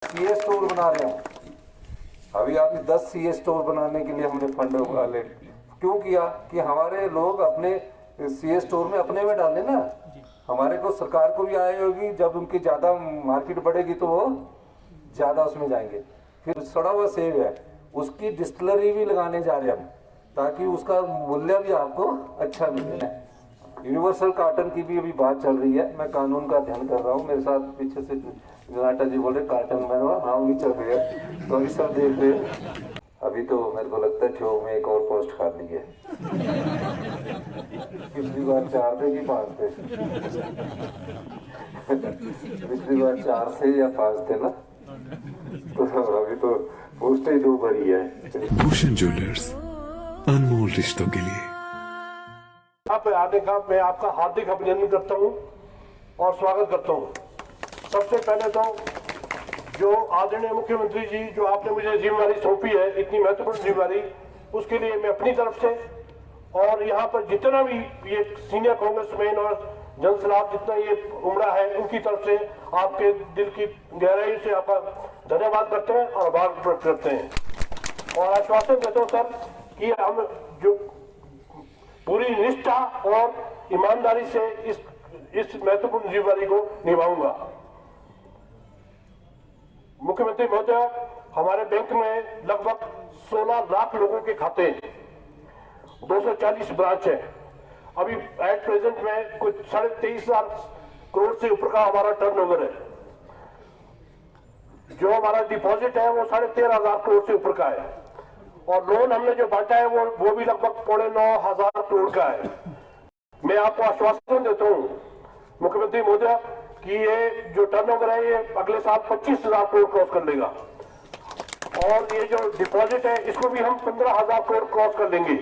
CA store बना रहे हैं। अभी आपने 10 सीए स्टोर बनाने के लिए हमने फंड वाले क्यों किया कि हमारे लोग अपने सीए स्टोर में अपने में डालें ना। हमारे को सरकार को भी आय होगी, जब उनकी ज्यादा मार्केट बढ़ेगी तो वो ज्यादा उसमें जाएंगे। फिर सड़ा हुआ सेब है, उसकी डिस्टिलरी भी लगाने जा रहे हैं हम, ताकि उसका मूल्य भी आपको अच्छा मिले। यूनिवर्सल कार्टन की भी अभी बात चल रही है, मैं कानून का अध्ययन कर रहा हूँ। मेरे साथ पीछे से जनाटा जी बोल रहे कार्टन बनवा, हाँ वही चल रही है, तो अभी सब देख रहे। अभी तो मेरे को लगता है ठो में एक और पोस्ट खाली है। पिछली बार 4 थे कि 5 थे? पिछली बार 4 थे या 5 थे ना, तो अभी तो पोस्ट ही 2 भरी है। भूषण ज्वेलर्स, अनमोल रिश्तों के लिए। आप आने का मैं आपका हार्दिक अभिनंदन करता हूं और स्वागत करता हूं। सबसे पहले तो जो आदरणीय मुख्यमंत्री जी, जो आपने मुझे जिम्मेदारी सौंपी है, इतनी महत्वपूर्ण जिम्मेदारी, उसके लिए मैं अपनी तरफ से और यहाँ पर जितना भी ये सीनियर कांग्रेसमैन और जनसलाब जितना ये उमड़ा है, उनकी तरफ से आपके दिल की गहराई से आपका धन्यवाद करते हैं और आभार व्यक्त करते हैं। और आश्वासन देता हूँ सर कि हम जो पूरी निष्ठा और ईमानदारी से इस महत्वपूर्ण जिम्मेदारी को निभाऊंगा। मुख्यमंत्री महोदय, हमारे बैंक में लगभग 16 लाख लोगों के खाते हैं, 240 ब्रांच है। अभी एट प्रेजेंट में कुछ 23,500 करोड़ से ऊपर का हमारा टर्नओवर है। जो हमारा डिपॉजिट है वो 13,500 करोड़ से ऊपर का है, और लोन हमने जो बांटा है वो भी लगभग 9,500 करोड़ का है। मैं आपको आश्वासन देता हूं मुख्यमंत्री महोदय कि ये जो टर्नओवर है ये अगले साल 25,000 करोड़ क्रॉस कर लेगा, और ये जो डिपॉजिट है इसको भी हम 15,000 करोड़ क्रॉस कर लेंगे,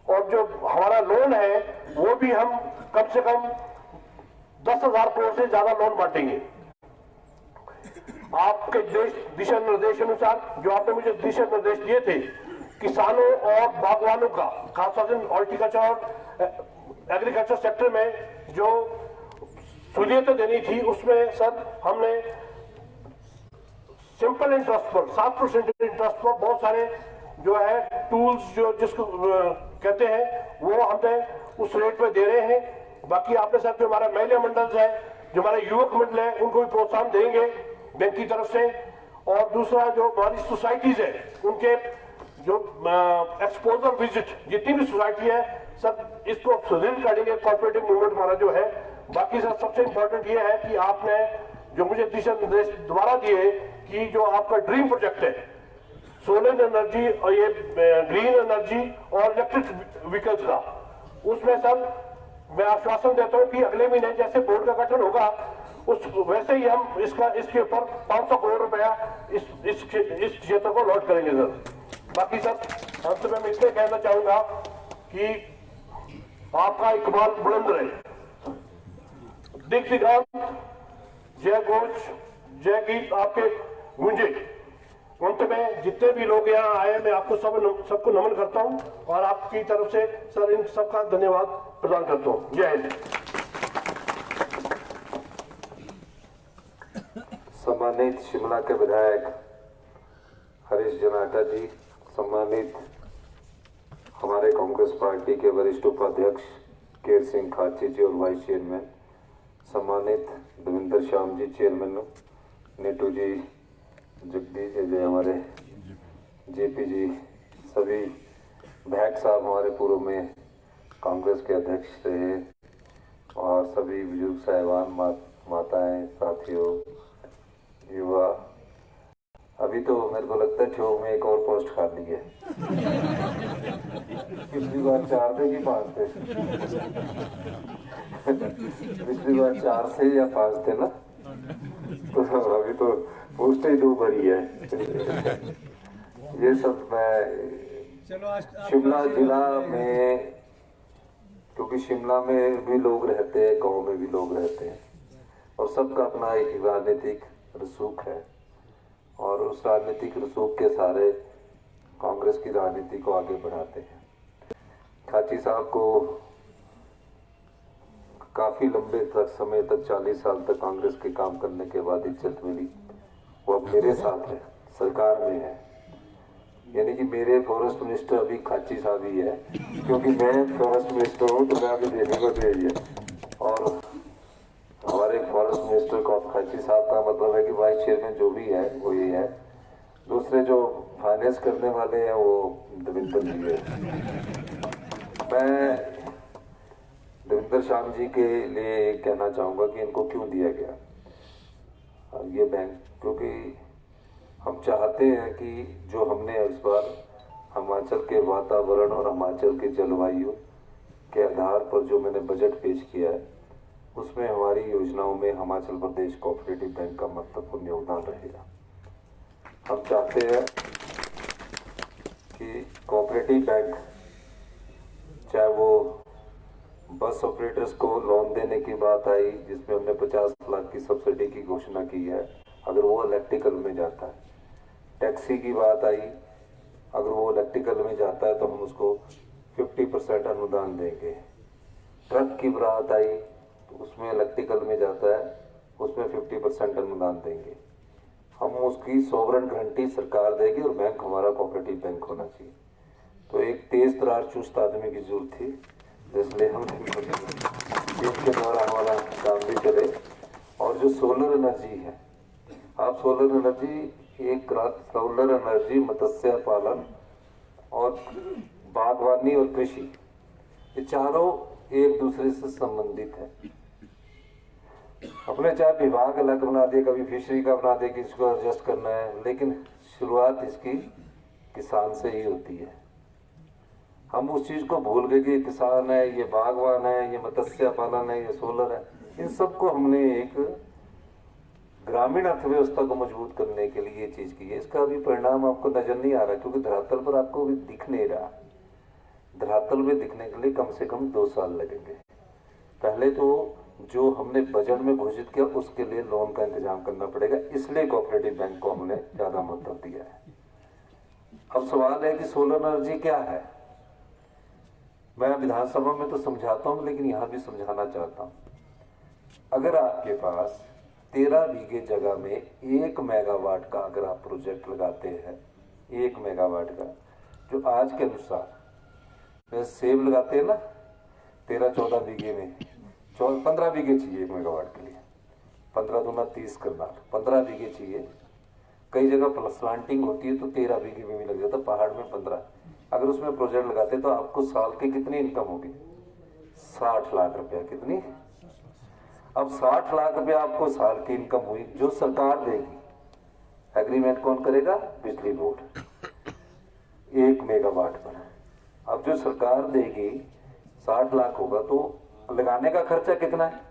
और जो हमारा लोन है वो भी हम कम से कम 10,000 करोड़ से ज्यादा लोन बांटेंगे। आपके दिशा निर्देश अनुसार जो आपने मुझे दिशा निर्देश दिए थे, किसानों और बागवानों का, खासतौर हॉर्टिकल्चर और एग्रीकल्चर सेक्टर में जो सहूलियतें देनी थी, उसमें सर हमने सिंपल इंटरेस्ट पर 7% इंटरेस्ट पर बहुत सारे जो है टूल्स जो जिसको कहते हैं वो हमने उस रेट पे दे रहे हैं। बाकी आपने सर जो हमारा महिला मंडल है, जो हमारे युवक मंडल है, उनको भी प्रोत्साहन देंगे बैंक की तरफ से। और दूसरा जो हमारी सोसाइटीज है, उनके जो एक्सपोजर विजिट जितनी भी सोसाइटी है सब इसको सुदृढ़ करेंगे, कॉर्पोरेटिव मूवमेंट हमारा जो है। बाकी सर सबसे इंपॉर्टेंट ये है कि आपने जो मुझे दिशा निर्देश दोबारा दिए कि जो आपका ड्रीम प्रोजेक्ट है सोलर एनर्जी और ये ग्रीन एनर्जी और इलेक्ट्रिक व्हीकल्स का, उसमें सर मैं आश्वासन देता हूं कि अगले महीने जैसे बोर्ड का गठन होगा उस वैसे ही हम इसके ऊपर 500 करोड़ रुपया इस क्षेत्र को लॉट करेंगे सर। बाकी सर अंत में मैं इसलिए कहना चाहूंगा कि आपका इकबाल बुलंद रहे, दिख दिगांत जय घोष जय गीत आपके गूंजे। अंत में जितने भी लोग यहाँ आए, मैं आपको सबको नमन करता हूं और आपकी तरफ से सर इन सबका धन्यवाद प्रदान करता हूं। जय हिंद। सम्मानित शिमला के विधायक हरीश जनाटा जी, सम्मानित हमारे कांग्रेस पार्टी के वरिष्ठ उपाध्यक्ष केर सिंह खाची जी और वाइस चेयरमैन, सम्मानित देवेंद्र श्याम जी चेयरमैन, नेटू जी, जगदीश जी हमारे जेपी जी, सभी भैक साहब हमारे पूर्व में कांग्रेस के अध्यक्ष रहे, और सभी बुजुर्ग साहिबान, माताएं, साथियों, युवा। अभी तो मेरे को लगता है ठो में एक और पोस्ट खाली है। पिछली बार 4 थे कि 5 थे? पिछली बार 4 थे या 5 थे ना, तो अभी तो पोस्ट ही 2 भरी है। ये सब मैं शिमला जिला में, क्योंकि शिमला में भी लोग रहते हैं, गांव में भी लोग रहते हैं, और सबका अपना एक राजनीतिक रसूख है, और उस राजनीतिक रसूख के सारे कांग्रेस की राजनीति को आगे बढ़ाते हैं। खाची साहब को काफी लंबे समय तक 40 साल तक कांग्रेस के काम करने के बाद इज्जत मिली, अब मेरे साथ है, सरकार में है, यानी कि मेरे फॉरेस्ट मिनिस्टर अभी खाची साहब ही है, क्योंकि मैं फॉरेस्ट मिनिस्टर हूँ तो मैं अभी देने को दे दिया। और हमारे फॉरेस्ट मिनिस्टर को खाची साहब का मतलब है कि वाइस चेयरमैन जो भी है वो ये है। दूसरे जो फाइनेंस करने वाले हैं वो देवेंद्र जी है। मैं देवेंद्र श्याम जी के लिए कहना चाहूँगा कि इनको क्यों दिया गया ये बैंक, क्योंकि हम चाहते हैं कि जो हमने इस बार हिमाचल के वातावरण और हिमाचल की जलवायु के आधार पर जो मैंने बजट पेश किया है उसमें हमारी योजनाओं में हिमाचल प्रदेश कोऑपरेटिव बैंक का महत्वपूर्ण योगदान रहेगा। हम चाहते हैं कि कोऑपरेटिव बैंक, चाहे वो बस ऑपरेटर्स को लोन देने की बात आई जिसमें हमने 50 लाख की सब्सिडी की घोषणा की है, अगर वो इलेक्ट्रिकल में जाता है, टैक्सी की बात आई, अगर वो इलेक्ट्रिकल में जाता है तो हम उसको 50% अनुदान देंगे। ट्रक की बात आई तो उसमें इलेक्ट्रिकल में जाता है, उसमें 50% अनुदान देंगे। हम उसकी सॉवरेन गारंटी सरकार देगी और बैंक हमारा कोऑपरेटिव बैंक होना चाहिए। तो एक तेज तरार चुस्त आदमी की जरूरत थी, इसलिए हम इसके द्वारा हमारा काम भी चले। और जो सोलर एनर्जी है, आप सोलर एनर्जी, सोलर एनर्जी, मत्स्य पालन और बागवानी और कृषि, ये चारों एक दूसरे से संबंधित है। अपने चाहे विभाग अलग बना दे, कभी फिशरी का बना दे कि इसको एडजस्ट करना है, लेकिन शुरुआत इसकी किसान से ही होती है। हम उस चीज को भूल गए कि किसान है, ये बागवान है, ये मत्स्य पालन है, ये सोलर है, इन सबको हमने एक ग्रामीण अर्थव्यवस्था को मजबूत करने के लिए ये चीज की है। इसका अभी परिणाम आपको नजर नहीं आ रहा, क्योंकि धरातल पर आपको भी दिख नहीं रहा। धरातल में दिखने के लिए कम से कम 2 साल लगेंगे। पहले तो जो हमने बजट में घोषित किया उसके लिए लोन का इंतजाम करना पड़ेगा, इसलिए कोऑपरेटिव बैंक को हमने ज्यादा महत्व दिया है। अब सवाल है कि सोलर एनर्जी क्या है। मैं विधानसभा में तो समझाता हूँ, लेकिन यहाँ भी समझाना चाहता हूँ। अगर आपके पास 13 बीघे जगह में 1 मेगावाट का अगर आप प्रोजेक्ट लगाते हैं, 1 मेगावाट का, जो आज के अनुसार सेब लगाते हैं ना 13-14 बीघे में, 15 बीघे चाहिए 1 मेगावाट के लिए, 15 दूना 30 करना, 15 बीघे चाहिए। कई जगह प्लांटिंग होती है तो 13 बीघे में भी लग जाता, पहाड़ में 15। अगर उसमें प्रोजेक्ट लगाते तो आपको साल की कितनी इनकम होगी? 60 लाख रुपया। कितनी? अब 60 लाख रुपया आपको साल की इनकम हुई, जो सरकार देगी। एग्रीमेंट कौन करेगा? बिजली बोर्ड, 1 मेगावाट पर। अब जो सरकार देगी 60 लाख होगा, तो लगाने का खर्चा कितना है?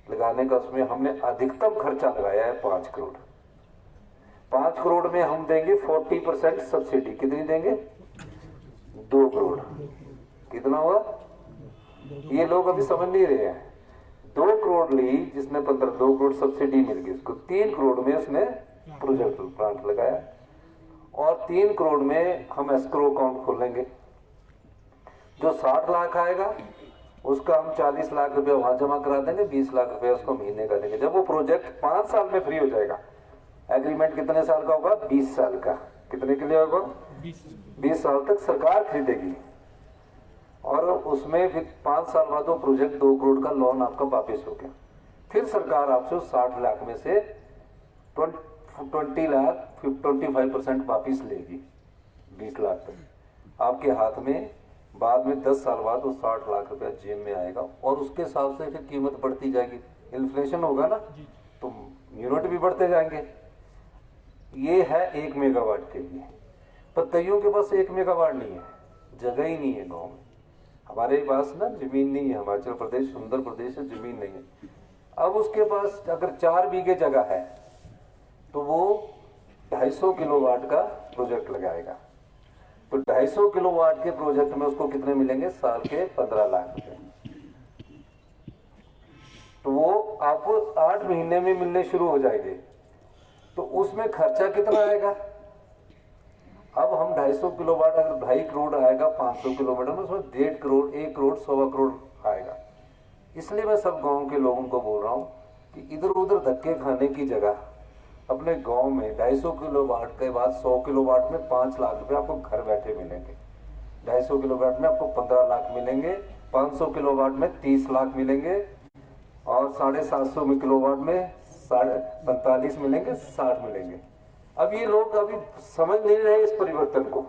लगाने का उसमें हमने अधिकतम खर्चा लगाया है 5 करोड़। 5 करोड़ में हम देंगे 40% सब्सिडी। कितनी देंगे? 2 करोड़। कितना हुआ? ये लोग अभी समझ नहीं रहे हैं। 2 करोड़ ली जिसने 2 करोड़ सब्सिडी मिल गई उसको, 3 करोड़ में उसने प्रोजेक्ट प्लांट लगाया, और 3 करोड़ में हम एस्क्रो अकाउंट खोलेंगे। जो 60 लाख आएगा उसका हम 40 लाख रुपया वहां जमा करा देंगे, 20 लाख रुपया उसको महीने का देंगे। जब वो प्रोजेक्ट 5 साल में फ्री हो जाएगा, एग्रीमेंट कितने साल का होगा? 20 साल का। कितने के लिए होगा? 20 साल तक सरकार खरीदेगी, और उसमें फिर 5 साल बाद वो प्रोजेक्ट 2 करोड़ का लोन आपका वापिस हो गया। फिर सरकार आपसे 60 लाख में से 25% वापिस लेगी, 20 लाख तक आपके हाथ में। बाद में 10 साल बाद वो 60 लाख रुपया जेब में आएगा, और उसके हिसाब से फिर कीमत बढ़ती जाएगी। इन्फ्लेशन होगा ना, तो यूनिट भी बढ़ते जाएंगे। ये है 1 मेगावाट के लिए। पर कईयों के पास 1 मेगावाट नहीं है, जगह ही नहीं है गाँव में। हमारे पास ना जमीन नहीं है, हिमाचल प्रदेश सुंदर प्रदेश है, जमीन नहीं है। अब उसके पास अगर 4 बीघे जगह है तो वो 250 किलोवाट का प्रोजेक्ट लगाएगा। तो 250 किलोवाट के प्रोजेक्ट में उसको कितने मिलेंगे? साल के 15 लाख रुपए। तो वो आपको 8 महीने में मिलने शुरू हो जाएंगे। तो उसमें खर्चा कितना आएगा? अब हम 250 किलोवाट, अगर 2.5 करोड़ आएगा 500 किलोमीटर में, उसमें 1.5 करोड़, 1 करोड़, 1.25 करोड़ आएगा। इसलिए मैं सब गांव के लोगों को बोल रहा हूं कि इधर उधर धक्के खाने की जगह अपने गांव में 250 किलोवाट के बाद 100 किलोवाट में 5 लाख रुपए आपको घर बैठे मिलेंगे। 250 किलोवाट में आपको 15 लाख मिलेंगे, 500 किलोवाट में 30 लाख मिलेंगे और 750 किलोवाट में 45 मिलेंगे, 60 मिलेंगे। अब ये लोग अभी समझ नहीं रहे इस परिवर्तन को।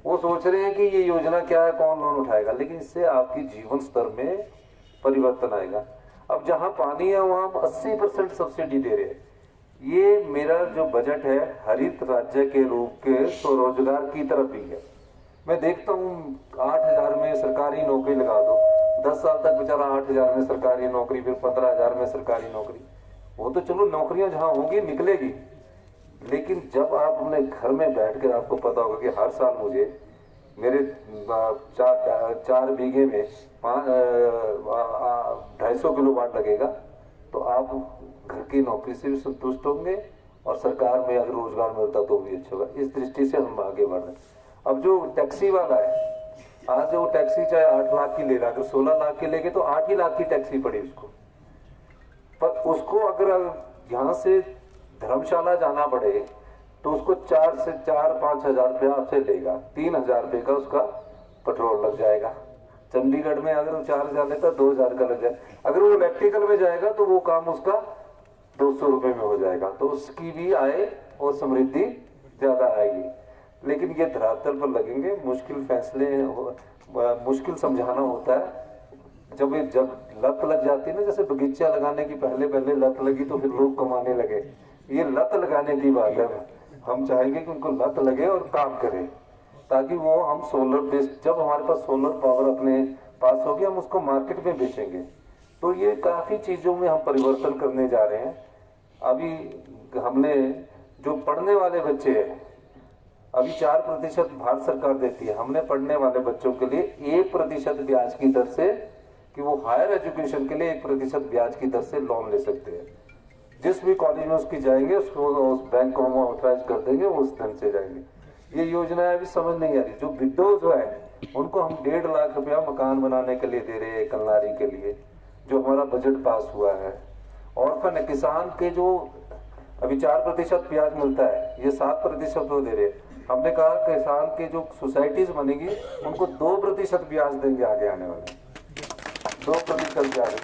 वो सोच रहे हैं कि ये योजना क्या है, कौन लोन उठाएगा, लेकिन इससे आपकी जीवन स्तर में परिवर्तन आएगा। अब जहां पानी है वहां हम 80% सब्सिडी दे रहे हैं। ये मेरा जो बजट है हरित राज्य के रूप के स्वरोजगार की तरफ भी है। मैं देखता हूँ 8,000 में सरकारी नौकरी लगा दो, 10 साल तक बेचारा 8,000 में सरकारी नौकरी, फिर 15,000 में सरकारी नौकरी। वो तो चलो नौकरियां जहां होंगी निकलेगी, लेकिन जब आप अपने घर में बैठ कर आपको पता होगा कि हर साल मुझे मेरे 4 बीघे में 250 किलोवाट लगेगा, तो आप घर की नौकरी से भी संतुष्ट होंगे और सरकार में अगर रोजगार मिलता तो भी अच्छा होगा। इस दृष्टि से हम आगे बढ़ रहे हैं। अब जो टैक्सी वाला है, आज जो टैक्सी चाहे 8 लाख की ले रहा, अगर 16 लाख की लेके तो 8 ही लाख की टैक्सी पड़ी उसको। पर उसको अगर यहाँ से धर्मशाला जाना पड़े तो उसको 4,000-5 हजार रुपया आपसे लेगा, 3,000 रुपये का उसका पेट्रोल लग जाएगा। चंडीगढ़ में अगर वो 4,000 लेता 2,000 का लग जाए। अगर वो इलेक्ट्रिकल में जाएगा तो वो काम उसका 200 रुपये में हो जाएगा, तो उसकी भी आय और समृद्धि ज्यादा आएगी। लेकिन ये धरातल पर लगेंगे, मुश्किल फैसले, मुश्किल समझाना होता है। जब लत लग जाती है ना, जैसे बगीचा लगाने की पहले लत लगी तो फिर लोग कमाने लगे, ये लत लगाने की बात है। हम चाहेंगे कि उनको लत लगे और काम करें, ताकि वो हम सोलर बेस्ड, जब हमारे पास सोलर पावर अपने पास होगी हम उसको मार्केट में बेचेंगे। तो ये काफी चीजों में हम परिवर्तन करने जा रहे हैं। अभी हमने जो पढ़ने वाले बच्चे हैं, अभी 4% भारत सरकार देती है, हमने पढ़ने वाले बच्चों के लिए 1% ब्याज की दर से, कि वो हायर एजुकेशन के लिए 1% ब्याज की दर से लोन ले सकते हैं। जिस भी कॉलेज में उसकी जाएंगे उसको उस बैंक को हम ऑथराइज कर देंगे, वो उस धन से जाएंगे। ये योजना अभी समझ नहीं आ रही। जो विडोज है उनको हम 1.5 लाख रुपया मकान बनाने के लिए दे रहे हैं, कलनारी के लिए, जो हमारा बजट पास हुआ है। ऑर्फन किसान के जो अभी 4% ब्याज मिलता है, ये 7% वो दे रहे हैं। हमने कहा किसान के जो सोसाइटीज बनेगी उनको 2% ब्याज देंगे, आगे आने वाले 2% ब्याज।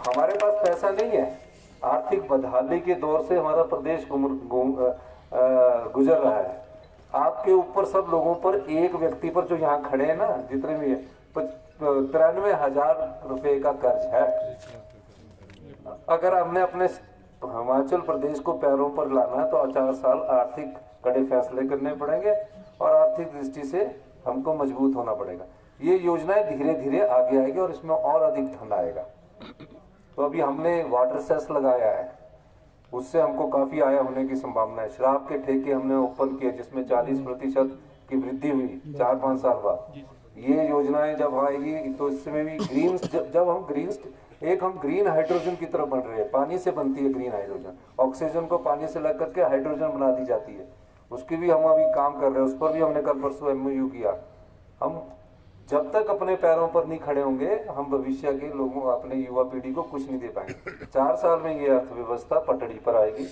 हमारे पास पैसा नहीं है, आर्थिक बदहाली के दौर से हमारा प्रदेश गुजर रहा है। आपके ऊपर सब लोगों पर, एक व्यक्ति पर जो यहाँ खड़े हैं ना, जितने भी है, 93,000 रुपए का कर्ज है। अगर हमने अपने हिमाचल प्रदेश को पैरों पर लाना है तो 4 साल आर्थिक कड़े फैसले करने पड़ेंगे और आर्थिक दृष्टि से हमको मजबूत होना पड़ेगा। ये योजनाएं धीरे धीरे आगे आएगी और इसमें और अधिक धन आएगा। तो अभी हमने वाटर सेस लगाया है, उससे हमको काफी आय होने की संभावना है। शराब के ठेके हमने ओपन किए, जिसमें 40% की वृद्धि हुई 4-5 साल बाद। ये योजनाएं जब आएगी तो इसमें भी ग्रीन, जब हम ग्रीन हाइड्रोजन की तरफ बढ़ रहे हैं। पानी से बनती है ग्रीन हाइड्रोजन, ऑक्सीजन को पानी से लग करके हाइड्रोजन बना दी जाती है, उसकी भी हम अभी काम कर रहे हैं। उस पर भी हमने कल परसों MOU किया। हम जब तक अपने पैरों पर नहीं खड़े होंगे, हम भविष्य के लोगों, अपने युवा पीढ़ी को कुछ नहीं दे पाएंगे। 4 साल में ये अर्थव्यवस्था पटड़ी पर आएगी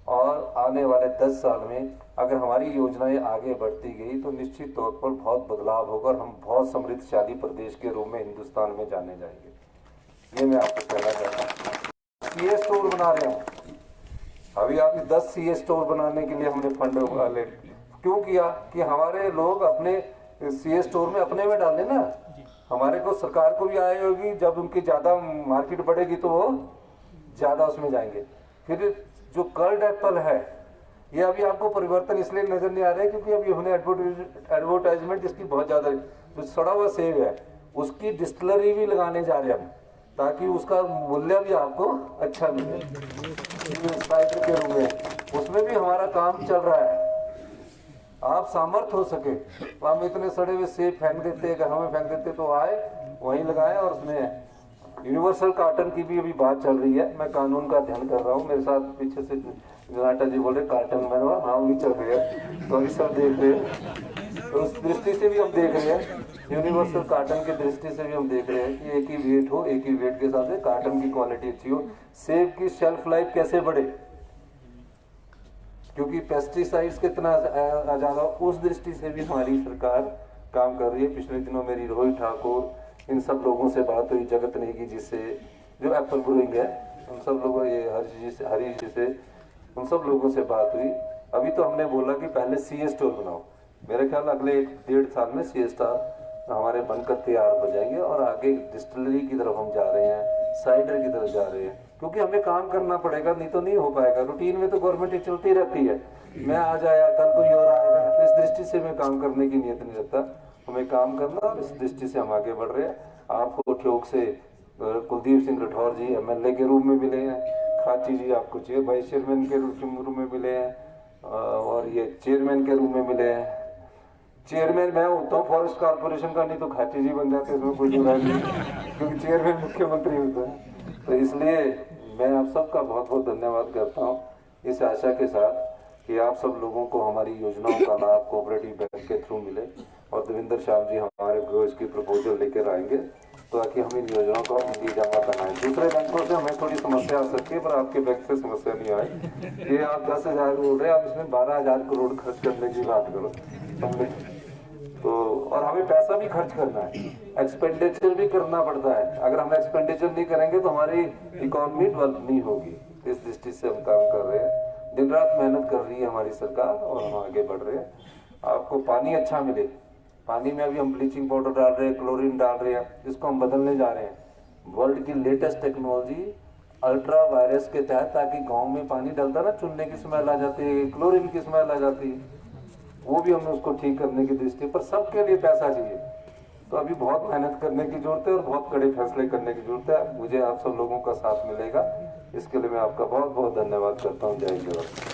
और आने वाले 10 साल में अगर हमारी योजनाएं आगे बढ़ती गई तो निश्चित तौर पर बहुत बदलाव होगा और हम बहुत समृद्धशाली प्रदेश के रूप में हिंदुस्तान में जाने जाएंगे। ये मैं आपको कहना चाहता हूँ। CA स्टोर बना रहे हैं, अभी आपने 10 CA स्टोर बनाने के लिए हमने फंड ले क्यों किया कि हमारे लोग अपने CA स्टोर में अपने में डालें ना। हमारे को, सरकार को भी आय होगी, जब उनकी ज्यादा मार्केट बढ़ेगी तो वो ज्यादा उसमें जाएंगे। फिर जो कर्ड एप्पल है, ये अभी आपको परिवर्तन इसलिए नजर नहीं आ रहा है क्योंकि अभी हमने एडवर्टाइजमेंट इसकी बहुत ज्यादा, जो सड़ा हुआ सेब है उसकी डिस्टिलरी भी लगाने जा रहे हैं हम, ताकि उसका मूल्य भी आपको अच्छा मिले के रूप में। उसमें भी हमारा काम चल रहा है। आप सामर्थ हो सके तो हम इतने सड़े हुए सेब फेंक देते, घरों में फेंक देते, तो आए वहीं लगाए। और उसमें यूनिवर्सल कार्टन की भी अभी बात चल रही है। मैं कानून का अध्ययन कर रहा हूँ, मेरे साथ पीछे से जनाटा जी बोल रहे कार्टन बनवा, हाँ वही चल रही है, तो अभी सब देख रहे हैं। तो उस दृष्टि से भी हम देख रहे हैं, यूनिवर्सल कार्टन की दृष्टि से भी हम देख रहे हैं कि एक ही वेट हो, एक ही वेट के साथ कार्टन की क्वालिटी अच्छी हो। सेब की शेल्फ लाइफ कैसे बढ़े, क्योंकि पेस्टिसाइड्स कितना ज़्यादा, उस दृष्टि से भी हमारी सरकार काम कर रही है। पिछले दिनों मेरी रोहित ठाकुर इन सब लोगों से बात हुई, जगत नेगी जी से, जो एप्पल ग्रोइंग है, उन सब लोगों, ये हरीश जी से, उन सब लोगों से बात हुई। अभी तो हमने बोला कि पहले सीए स्टोर बनाओ। मेरे ख्याल अगले 1-1.5 साल में सीए स्टोर हमारे बनकर तैयार हो जाएंगे और आगे डिस्टिलरी की तरफ हम जा रहे हैं, साइडर की तरफ जा रहे हैं, क्योंकि हमें काम करना पड़ेगा, नहीं तो नहीं हो पाएगा। रूटीन में तो गवर्नमेंट चलती रहती है, मैं आज आया कल कोई और आएगा, तो इस दृष्टि से मैं काम करने की नीयत नहीं रखता। हमें काम करना और इस दृष्टि से हम आगे बढ़ रहे हैं। आपको ठोक से कुलदीप सिंह राठौर जी एमएलए के रूप में मिले हैं, खाची जी आपको वाइस चेयरमैन के रूप में मिले हैं, और ये चेयरमैन के रूप में मिले हैं। चेयरमैन मैं होता हूँ फॉरेस्ट कारपोरेशन का, नहीं तो खाची जी बन जाते, इसमें कोई बुराई नहीं, क्योंकि चेयरमैन मुख्यमंत्री होता है। तो इसलिए मैं आप सबका बहुत बहुत धन्यवाद करता हूँ, इस आशा के साथ कि आप सब लोगों को हमारी योजनाओं का लाभ कोऑपरेटिव बैंक के थ्रू मिले, और देवेंद्र श्याम जी हमारे को इसकी प्रपोजल लेकर आएंगे ताकि हम इन योजनाओं को हिंदी जमा बनाएं। दूसरे बैंकों से हमें थोड़ी समस्या आ सकती है, पर आपके बैंक से समस्या नहीं आए। ये आप 10,000 बोल रहे हैं, आप इसमें 12,000 करोड़ खर्च करने की बात करो तो, और हमें पैसा भी खर्च करना है, एक्सपेंडिचर भी करना पड़ता है। अगर हम एक्सपेंडिचर नहीं करेंगे तो हमारी इकोनॉमी डेवलप नहीं होगी। इस दृष्टि से हम काम कर रहे हैं, दिन रात मेहनत कर रही है हमारी सरकार, और हम आगे बढ़ रहे हैं। आपको पानी अच्छा मिले, पानी में अभी हम ब्लीचिंग पाउडर डाल रहे हैं, क्लोरीन डाल रहे हैं, जिसको हम बदलने जा रहे हैं। वर्ल्ड की लेटेस्ट टेक्नोलॉजी अल्ट्रा वायरस के तहत, ताकि गांव में पानी डलता ना, चूने की स्मेल आ जाती है, क्लोरीन की स्मेल आ जाती है, वो भी हमने उसको ठीक करने की दृष्टि पर। सबके लिए पैसा चाहिए, तो अभी बहुत मेहनत करने की जरूरत है और बहुत कड़े फैसले करने की जरूरत है। मुझे आप सब लोगों का साथ मिलेगा, इसके लिए मैं आपका बहुत बहुत धन्यवाद करता हूँ। जय हिंद।